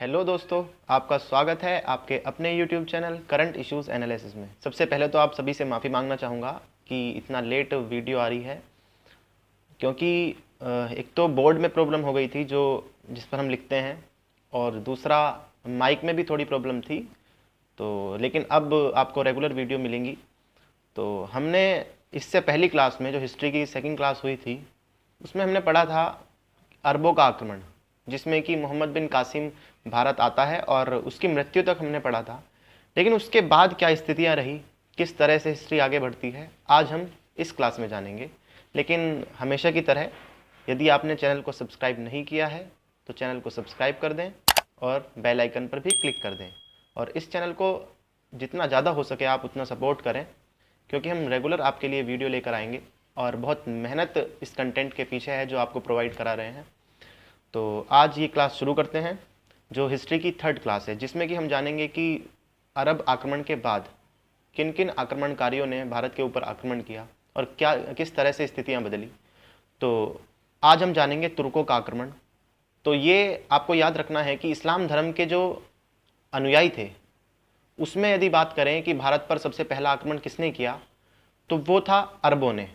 Hello दोस्तों, आपका स्वागत है आपके अपने YouTube channel current issues analysis में। सबसे पहले तो आप सभी से माफ़ी मांगना चाहूँगा कि इतना लेट वीडियो आ रही है, क्योंकि एक तो बोर्ड में प्रॉब्लम हो गई थी जो जिस पर हम लिखते हैं, और दूसरा माइक में भी थोड़ी प्रॉब्लम थी। तो लेकिन अब आपको रेगुलर वीडियो मिलेंगी। तो हमने इससे पहली क्लास में जो हिस्ट्री की सेकंड क्लास हुई थी, उसमें हमने पढ़ा था अरबों का आक्रमण, जिसमें कि मोहम्मद बिन कासिम भारत आता है और उसकी मृत्यु तक हमने पढ़ा था। लेकिन उसके बाद क्या स्थितियां रही, किस तरह से हिस्ट्री आगे बढ़ती है, आज हम इस क्लास में जानेंगे। लेकिन हमेशा की तरह, यदि आपने चैनल को सब्सक्राइब नहीं किया है तो चैनल को सब्सक्राइब कर दें और बेल आइकन पर भी क्लिक कर दें, और इस चैनल को जितना ज़्यादा हो सके आप उतना सपोर्ट करें, क्योंकि हम रेगुलर आपके लिए वीडियो लेकर आएंगे और बहुत मेहनत इस कंटेंट के पीछे है जो आपको प्रोवाइड करा रहे हैं। तो आज ये क्लास शुरू करते हैं, जो हिस्ट्री की थर्ड क्लास है, जिसमें कि हम जानेंगे कि अरब आक्रमण के बाद किन किन आक्रमणकारियों ने भारत के ऊपर आक्रमण किया और क्या किस तरह से स्थितियां बदली। तो आज हम जानेंगे तुर्कों का आक्रमण। तो ये आपको याद रखना है कि इस्लाम धर्म के जो अनुयायी थे, उसमें यदि बात करें कि भारत पर सबसे पहला आक्रमण किसने किया, तो वो था अरबों ने।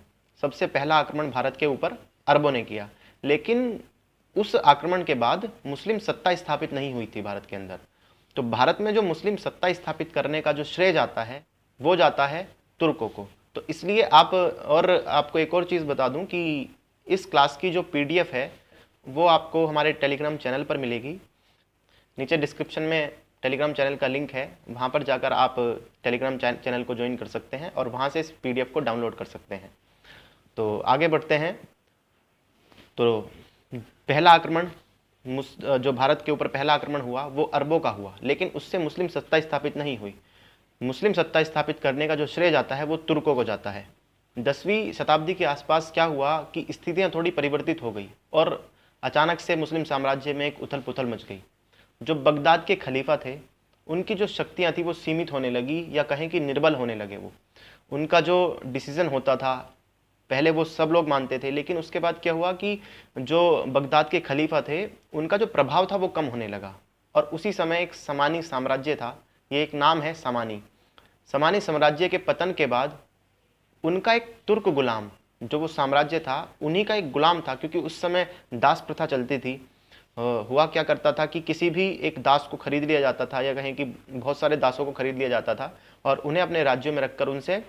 सबसे पहला आक्रमण भारत के ऊपर अरबों ने किया। लेकिन उस आक्रमण के बाद मुस्लिम सत्ता स्थापित नहीं हुई थी भारत के अंदर। तो भारत में जो मुस्लिम सत्ता स्थापित करने का जो श्रेय जाता है, वो जाता है तुर्कों को। तो इसलिए आपको एक और चीज़ बता दूं कि इस क्लास की जो पीडीएफ है वो आपको हमारे टेलीग्राम चैनल पर मिलेगी। नीचे डिस्क्रिप्शन में टेलीग्राम चैनल का लिंक है, वहाँ पर जाकर आप टेलीग्राम चैनल को ज्वाइन कर सकते हैं और वहाँ से इस पीडीएफ को डाउनलोड कर सकते हैं। तो आगे बढ़ते हैं। तो पहला आक्रमण जो भारत के ऊपर पहला आक्रमण हुआ वो अरबों का हुआ, लेकिन उससे मुस्लिम सत्ता स्थापित नहीं हुई। मुस्लिम सत्ता स्थापित करने का जो श्रेय जाता है वो तुर्कों को जाता है। 10वीं शताब्दी के आसपास क्या हुआ कि स्थितियां थोड़ी परिवर्तित हो गई और अचानक से मुस्लिम साम्राज्य में एक उथल पुथल मच गई। जो बगदाद के खलीफा थे, उनकी जो शक्तियाँ थी वो सीमित होने लगी, या कहें कि निर्बल होने लगे। वो उनका जो डिसीजन होता था, पहले वो सब लोग मानते थे, लेकिन उसके बाद क्या हुआ कि जो बगदाद के खलीफा थे, उनका जो प्रभाव था वो कम होने लगा। और उसी समय एक समानी साम्राज्य था, ये एक नाम है समानी। समानी साम्राज्य के पतन के बाद उनका एक तुर्क गुलाम, जो वो साम्राज्य था उन्हीं का एक गुलाम था, क्योंकि उस समय दास प्रथा चलती थी। हुआ क्या करता था कि किसी भी एक दास को खरीद लिया जाता था, या कहें कि बहुत सारे दासों को खरीद लिया जाता था और उन्हें अपने राज्यों में रखकर उनसे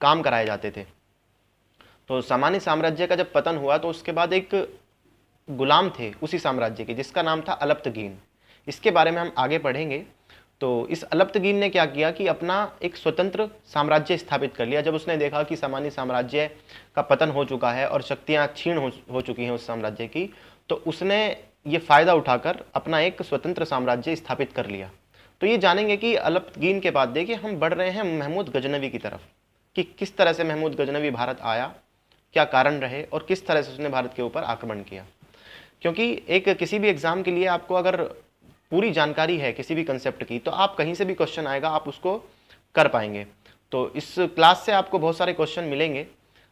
काम कराए जाते थे। तो सामानी साम्राज्य का जब पतन हुआ तो उसके बाद एक गुलाम थे उसी साम्राज्य के, जिसका नाम था अलप्तगीन। इसके बारे में हम आगे पढ़ेंगे। तो इस अलप्तगीन ने क्या किया कि अपना एक स्वतंत्र साम्राज्य स्थापित कर लिया। जब उसने देखा कि सामानी साम्राज्य का पतन हो चुका है और शक्तियाँ क्षीण हो चुकी हैं उस साम्राज्य की, तो उसने ये फ़ायदा उठाकर अपना एक स्वतंत्र साम्राज्य स्थापित कर लिया। तो ये जानेंगे कि अलप्तगीन के बाद देखिए हम बढ़ रहे हैं महमूद गजनवी की तरफ, कि किस तरह से महमूद गजनवी भारत आया, क्या कारण रहे और किस तरह से उसने भारत के ऊपर आक्रमण किया। क्योंकि एक किसी भी एग्जाम के लिए आपको अगर पूरी जानकारी है किसी भी कंसेप्ट की, तो आप कहीं से भी क्वेश्चन आएगा आप उसको कर पाएंगे। तो इस क्लास से आपको बहुत सारे क्वेश्चन मिलेंगे।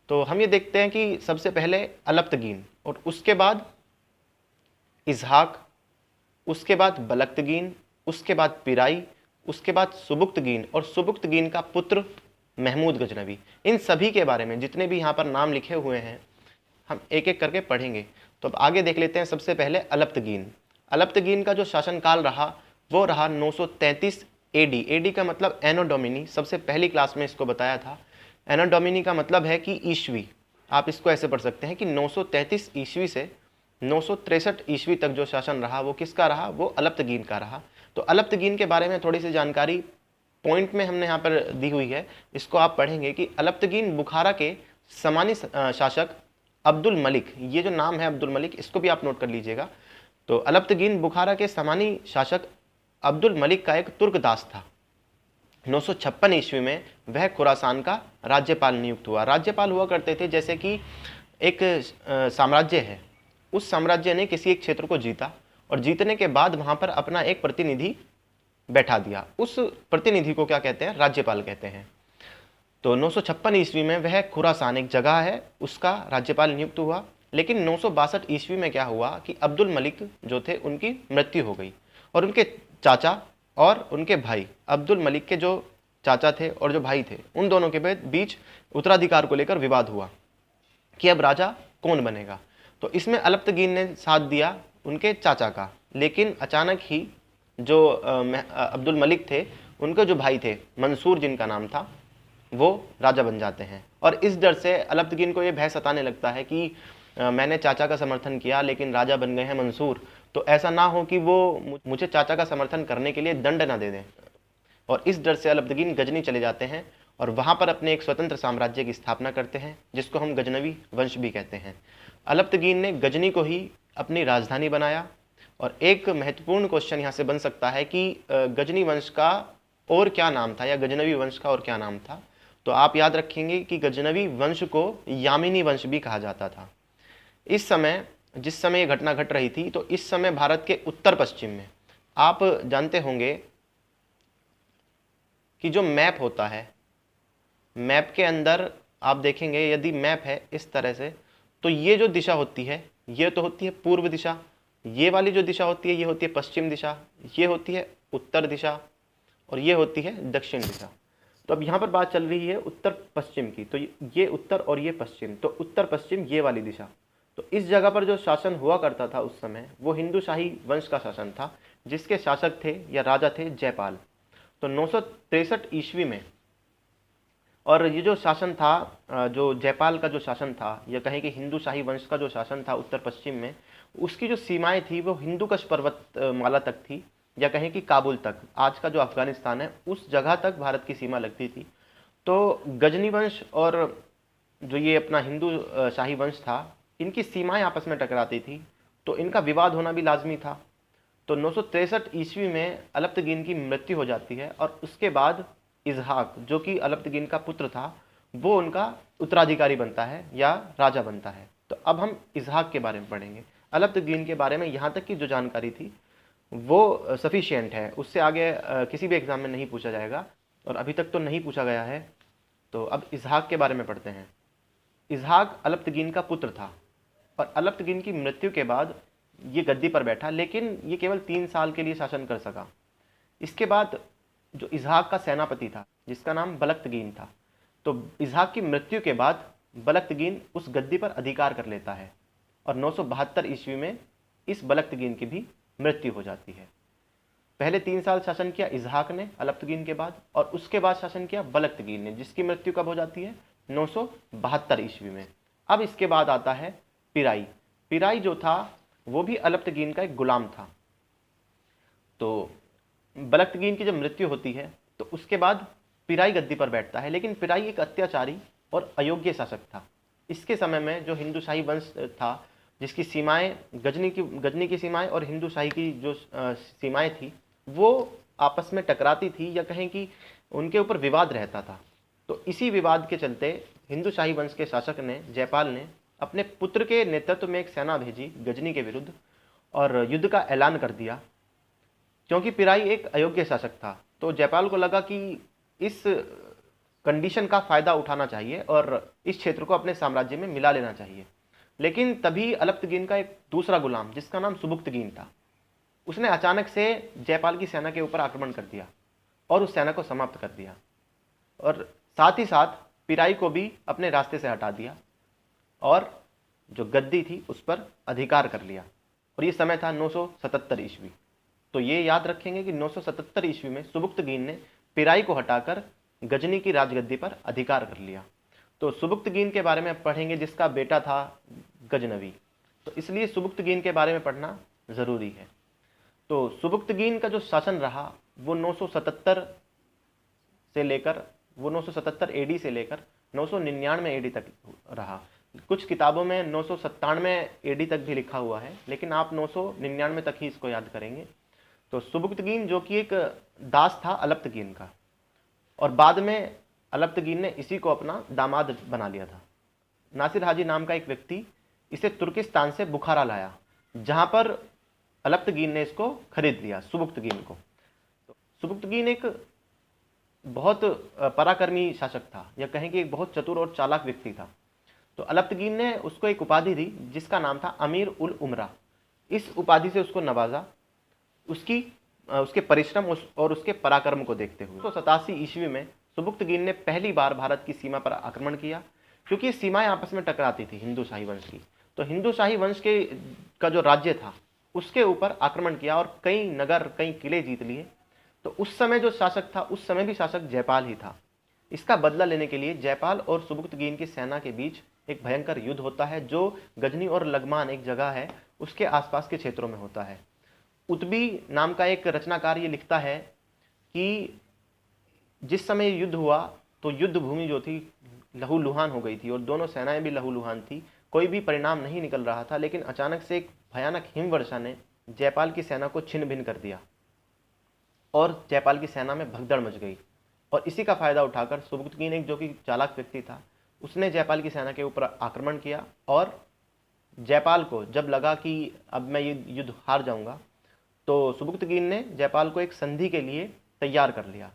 तो हम ये देखते हैं कि सबसे पहले अलप्तगीन, और उसके बाद इजहाक, उसके बाद बलक्तगीन, उसके बाद पिराई, उसके बाद सुबुक्तगीन, और सुबुक्तगीन का पुत्र महमूद गजनवी। इन सभी के बारे में जितने भी यहाँ पर नाम लिखे हुए हैं हम एक एक करके पढ़ेंगे। तो अब आगे देख लेते हैं। सबसे पहले अलप्तगीन। अलप्तगीन का जो शासनकाल रहा वो रहा 933 एडी। एडी का मतलब एनो डोमिनी, सबसे पहली क्लास में इसको बताया था। एनो डोमिनी का मतलब है कि ईस्वी। आप इसको ऐसे पढ़ सकते हैं कि 933 ईस्वी से 963 ईस्वी तक जो शासन रहा वो किसका रहा, वो अलप्तगीन का रहा। तो अलप्तगीन के बारे में थोड़ी सी जानकारी पॉइंट में हमने यहाँ पर दी हुई है, इसको आप पढ़ेंगे कि अलप्तगीन बुखारा के समानी शासक अब्दुल मलिक, ये जो नाम है अब्दुल मलिक, इसको भी आप नोट कर लीजिएगा। तो अलप्तगीन बुखारा के समानी शासक अब्दुल मलिक का एक तुर्क दास था। 956 ईस्वी में वह खुरासान का राज्यपाल नियुक्त हुआ। राज्यपाल हुआ करते थे जैसे कि एक साम्राज्य है, उस साम्राज्य ने किसी एक क्षेत्र को जीता और जीतने के बाद वहाँ पर अपना एक प्रतिनिधि बैठा दिया। उस प्रतिनिधि को क्या कहते हैं, राज्यपाल कहते हैं। तो 956 ईस्वी में वह खुरासान एक जगह है, उसका राज्यपाल नियुक्त हुआ। लेकिन 962 ईस्वी में क्या हुआ कि अब्दुल मलिक जो थे उनकी मृत्यु हो गई, और उनके चाचा और उनके भाई अब्दुल मलिक के जो चाचा थे और जो भाई थे, उन दोनों के बीच उत्तराधिकार को लेकर विवाद हुआ कि अब राजा कौन बनेगा। तो इसमें अलप्तगीन ने साथ दिया उनके चाचा का, लेकिन अचानक ही जो अब्दुल मलिक थे, उनके जो भाई थे मंसूर जिनका नाम था, वो राजा बन जाते हैं। और इस डर से अलप्तगीन को ये भय सताने लगता है कि मैंने चाचा का समर्थन किया लेकिन राजा बन गए हैं मंसूर, तो ऐसा ना हो कि वो मुझे चाचा का समर्थन करने के लिए दंड ना दे दें। और इस डर से अलप्तगीन गजनी चले जाते हैं और वहाँ पर अपने एक स्वतंत्र साम्राज्य की स्थापना करते हैं, जिसको हम गजनवी वंश भी कहते हैं। अलप्तगीन ने गजनी को ही अपनी राजधानी बनाया। और एक महत्वपूर्ण क्वेश्चन यहाँ से बन सकता है कि गजनी वंश का और क्या नाम था, या गजनवी वंश का और क्या नाम था। तो आप याद रखेंगे कि गजनवी वंश को यामिनी वंश भी कहा जाता था। इस समय, जिस समय ये घटना घट रही थी, तो इस समय भारत के उत्तर पश्चिम में, आप जानते होंगे कि जो मैप होता है, मैप के अंदर आप देखेंगे यदि मैप है इस तरह से, तो ये जो दिशा होती है ये तो होती है पूर्व दिशा, ये वाली जो दिशा होती है ये होती है पश्चिम दिशा, ये होती है उत्तर दिशा, और ये होती है दक्षिण दिशा। तो अब यहाँ पर बात चल रही है उत्तर पश्चिम की, तो ये उत्तर और ये पश्चिम, तो उत्तर पश्चिम ये वाली दिशा। तो इस जगह पर जो शासन हुआ करता था उस समय, वो हिंदू शाही वंश का शासन था, जिसके शासक थे या राजा थे जयपाल। तो 963 ईस्वी में, और ये जो शासन था, जो जयपाल का जो शासन था, या कहें कि हिंदू शाही वंश का जो शासन था उत्तर पश्चिम में, उसकी जो सीमाएं थी वो हिंदू कश पर्वत माला तक थी, या कहें कि काबुल तक, आज का जो अफगानिस्तान है उस जगह तक भारत की सीमा लगती थी। तो गजनी वंश और जो ये अपना हिंदू शाही वंश था, इनकी सीमाएं आपस में टकराती थी, तो इनका विवाद होना भी लाजमी था। तो 963 ईस्वी में अलप्तगीन की मृत्यु हो जाती है, और उसके बाद इजहाक, जो कि अलप्तगीन का पुत्र था, वो उनका उत्तराधिकारी बनता है या राजा बनता है। तो अब हम इजहाक के बारे में पढ़ेंगे। अलप्तगीन के बारे में यहाँ तक की जो जानकारी थी वो सफिशिएंट है, उससे आगे किसी भी एग्जाम में नहीं पूछा जाएगा, और अभी तक तो नहीं पूछा गया है। तो अब इजहाक के बारे में पढ़ते हैं। इजहाक अलप्तगीन का पुत्र था, और अलप्तगीन की मृत्यु के बाद ये गद्दी पर बैठा, लेकिन ये केवल 3 साल के लिए शासन कर सका। इसके बाद जो इजहाक का सेनापति था, जिसका नाम बलक्तगीन था, तो इजहाक की मृत्यु के बाद बलक्तगीन उस गद्दी पर अधिकार कर लेता है, और 972 ईस्वी में इस बलक्तगीन की भी मृत्यु हो जाती है। पहले 3 साल शासन किया इजहाक ने अलप्तगीन के बाद, और उसके बाद शासन किया बलक्तगीन ने, जिसकी मृत्यु कब हो जाती है? 972 ईस्वी में। अब इसके बाद आता है पिराई। पिराई जो था वो भी अलप्तगीन का एक गुलाम था। तो बलक्तगीन की जब मृत्यु होती है तो उसके बाद पिराई गद्दी पर बैठता है, लेकिन पिराई एक अत्याचारी और अयोग्य शासक था। इसके समय में जो हिंदू शाही वंश था, जिसकी सीमाएं गजनी की सीमाएं और हिंदू शाही की जो सीमाएं थी, वो आपस में टकराती थी, या कहें कि उनके ऊपर विवाद रहता था। तो इसी विवाद के चलते हिंदू शाही वंश के शासक ने, जयपाल ने, अपने पुत्र के नेतृत्व में एक सेना भेजी गजनी के विरुद्ध, और युद्ध का ऐलान कर दिया। क्योंकि पिराई एक अयोग्य शासक था, तो जयपाल को लगा कि इस कंडीशन का फायदा उठाना चाहिए और इस क्षेत्र को अपने साम्राज्य में मिला लेना चाहिए। लेकिन तभी अलप्तगीन का एक दूसरा गुलाम, जिसका नाम सुबुक्तगीन था, उसने अचानक से जयपाल की सेना के ऊपर आक्रमण कर दिया और उस सेना को समाप्त कर दिया, और साथ ही साथ पिराई को भी अपने रास्ते से हटा दिया, और जो गद्दी थी उस पर अधिकार कर लिया। और ये समय था 977 ईस्वी। तो ये याद रखेंगे कि 977 ईस्वी में सुबुक्तगीन ने पिराई को हटाकर गजनी की राजगद्दी पर अधिकार कर लिया। तो सुबुक्तगीन के बारे में पढ़ेंगे, जिसका बेटा था गजनवी, तो इसलिए सुबुक्तगीन के बारे में पढ़ना ज़रूरी है। तो सुबुक्तगीन का जो शासन रहा वो 977 एडी से लेकर 999 एडी तक रहा। कुछ किताबों में 997 एडी तक भी लिखा हुआ है, लेकिन आप 999 तक ही इसको याद करेंगे। तो सुबुक्तगीन जो कि एक दास था अलप्तगीन का, और बाद में अलप्तगीन ने इसी को अपना दामाद बना लिया था। नासिर हाजी नाम का एक व्यक्ति इसे तुर्किस्तान से बुखारा लाया, जहां पर अलप्तगीन ने इसको खरीद लिया, सुबुक्तगीन को। तो सुबुक्तगीन एक बहुत पराक्रमी शासक था, या कहें कि एक बहुत चतुर और चालाक व्यक्ति था। तो अलप्तगीन ने उसको एक उपाधि दी, जिसका नाम था अमीर उल उमरा। इस उपाधि से उसको नवाजा। उसकी उसके परिश्रम और उसके पराक्रम को देखते हुए 187 ईस्वी में सुबुक्तगीन ने पहली बार भारत की सीमा पर आक्रमण किया, क्योंकि सीमाएं आपस में टकराती थी हिंदू शाही वंश की। तो हिंदू शाही वंश का जो राज्य था उसके ऊपर आक्रमण किया और कई नगर, कई किले जीत लिए। तो उस समय जो शासक था, उस समय भी शासक जयपाल ही था। इसका बदला लेने के लिए जयपाल और सुबुक्तगीन की सेना के बीच एक भयंकर युद्ध होता है, जो गजनी और लगमान एक जगह है उसके आसपास के क्षेत्रों में होता है। उतबी नाम का एक रचनाकार ये लिखता है कि जिस समय युद्ध हुआ तो युद्ध भूमि जो थी लहूलुहान हो गई थी और दोनों सेनाएं भी लहूलुहान थी। कोई भी परिणाम नहीं निकल रहा था, लेकिन अचानक से एक भयानक हिमवर्षा ने जयपाल की सेना को छिन्न भिन्न कर दिया और जयपाल की सेना में भगदड़ मच गई। और इसी का फायदा उठाकर सुबुक्तगीन, एक जो कि चालाक व्यक्ति था, उसने जयपाल की सेना के ऊपर आक्रमण किया। और जयपाल को जब लगा कि अब मैं ये युद्ध हार जाऊंगा, तो सुबुक्तगीन ने जयपाल को एक संधि के लिए तैयार कर लिया।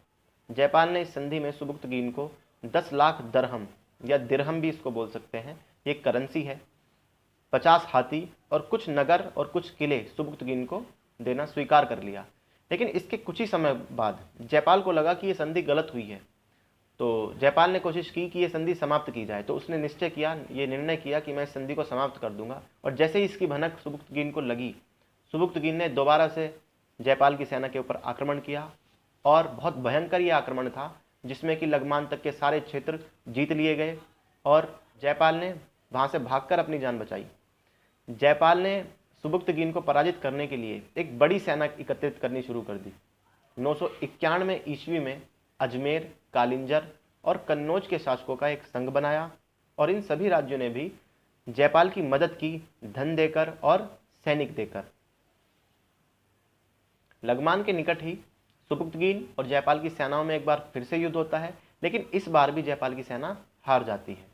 जयपाल ने इस संधि में सुबुक्तगीन को 10 लाख दरहम या दिरहम भी इसको बोल सकते हैं, ये करेंसी है, 50 हाथी और कुछ नगर और कुछ किले सुबुक्तगीन को देना स्वीकार कर लिया। लेकिन इसके कुछ ही समय बाद जयपाल को लगा कि ये संधि गलत हुई है। तो जयपाल ने कोशिश की कि ये संधि समाप्त की जाए। तो उसने ये निर्णय किया कि मैं इस संधि को समाप्त कर दूंगा। और जैसे ही इसकी भनक सुबुक्तगीन को लगी, सुबुक्तगीन ने दोबारा से जयपाल की सेना के ऊपर आक्रमण किया। और बहुत भयंकर ये आक्रमण था, जिसमें कि लगमान तक के सारे क्षेत्र जीत लिए गए और जयपाल ने वहाँ से भागकर अपनी जान बचाई। जयपाल ने सुबुक्तगीन को पराजित करने के लिए एक बड़ी सेना एकत्रित करनी शुरू कर दी। 991 ईस्वी में अजमेर, कालिंजर और कन्नौज के शासकों का एक संघ बनाया और इन सभी राज्यों ने भी जयपाल की मदद की, धन देकर और सैनिक देकर। लगमान के निकट ही सुबुक्तगीन और जयपाल की सेनाओं में एक बार फिर से युद्ध होता है, लेकिन इस बार भी जयपाल की सेना हार जाती है।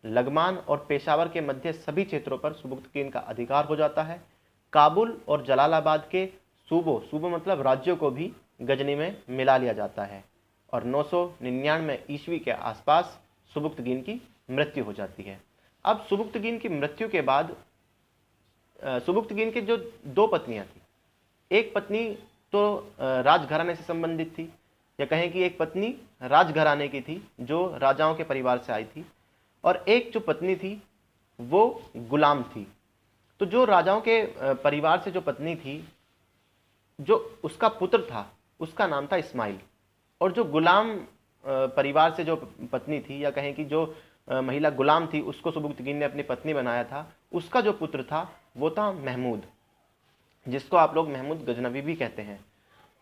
लगमान और पेशावर के मध्य सभी क्षेत्रों पर सुबुक्तगीन का अधिकार हो जाता है। काबुल और जलालाबाद के सूबों मतलब राज्यों को भी गजनी में मिला लिया जाता है और 999 ईस्वी के आसपास सुबुक्तगीन की मृत्यु हो जाती है। अब सुबुक्तगीन की मृत्यु के बाद सुबुक्तगीन की जो 2 पत्नियां थी, एक पत्नी तो राजघराने से संबंधित थी, या कहें कि एक पत्नी राजघराने की थी जो राजाओं के परिवार से आई थी, और एक जो पत्नी थी वो गुलाम थी। तो जो राजाओं के परिवार से जो पत्नी थी, जो उसका पुत्र था उसका नाम था इस्माइल, और जो गुलाम परिवार से जो पत्नी थी, या कहें कि जो महिला गुलाम थी, उसको सुबुक्तगीन ने अपनी पत्नी बनाया था, उसका जो पुत्र था वो था महमूद, जिसको आप लोग महमूद गजनवी भी कहते हैं।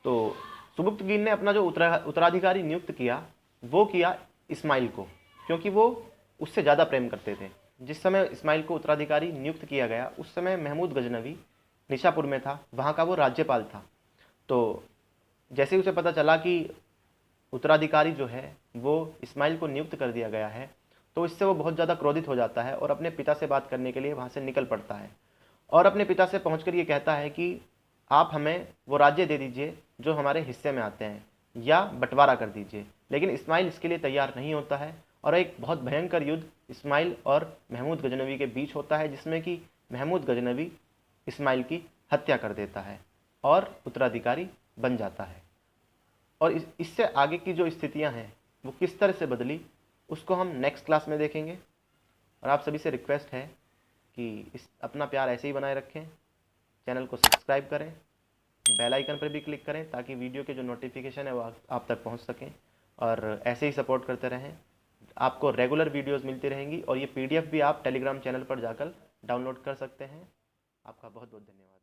तो सुबुक्तगीन ने अपना जो उत्तराधिकारी नियुक्त किया वो किया इस्माइल को, क्योंकि वो उससे ज़्यादा प्रेम करते थे। जिस समय इस्माइल को उत्तराधिकारी नियुक्त किया गया, उस समय महमूद गजनवी निशापुर में था, वहाँ का वो राज्यपाल था। तो जैसे ही उसे पता चला कि उत्तराधिकारी जो है वो इस्माइल को नियुक्त कर दिया गया है, तो इससे वो बहुत ज़्यादा क्रोधित हो जाता है और अपने पिता से बात करने के लिए वहाँ से निकल पड़ता है और अपने पिता से पहुंचकर ये कहता है कि आप हमें वो राज्य दे दीजिए जो हमारे हिस्से में आते हैं, या बंटवारा कर दीजिए। लेकिन इस्माइल इसके लिए तैयार नहीं होता है और एक बहुत भयंकर युद्ध इस्माइल और महमूद गजनवी के बीच होता है, जिसमें कि महमूद गजनवी इस्माइल की हत्या कर देता है और उत्तराधिकारी बन जाता है। और इससे आगे की जो स्थितियां हैं वो किस तरह से बदली, उसको हम नेक्स्ट क्लास में देखेंगे। और आप सभी से रिक्वेस्ट है कि अपना प्यार ऐसे ही बनाए रखें, चैनल को सब्सक्राइब करें, बेल आइकन पर भी क्लिक करें ताकि वीडियो के जो नोटिफिकेशन है वो आप तक पहुंच सकें, और ऐसे ही सपोर्ट करते रहें। आपको रेगुलर वीडियोस मिलती रहेंगी और ये PDF भी आप टेलीग्राम चैनल पर जाकर डाउनलोड कर सकते हैं। आपका बहुत बहुत धन्यवाद।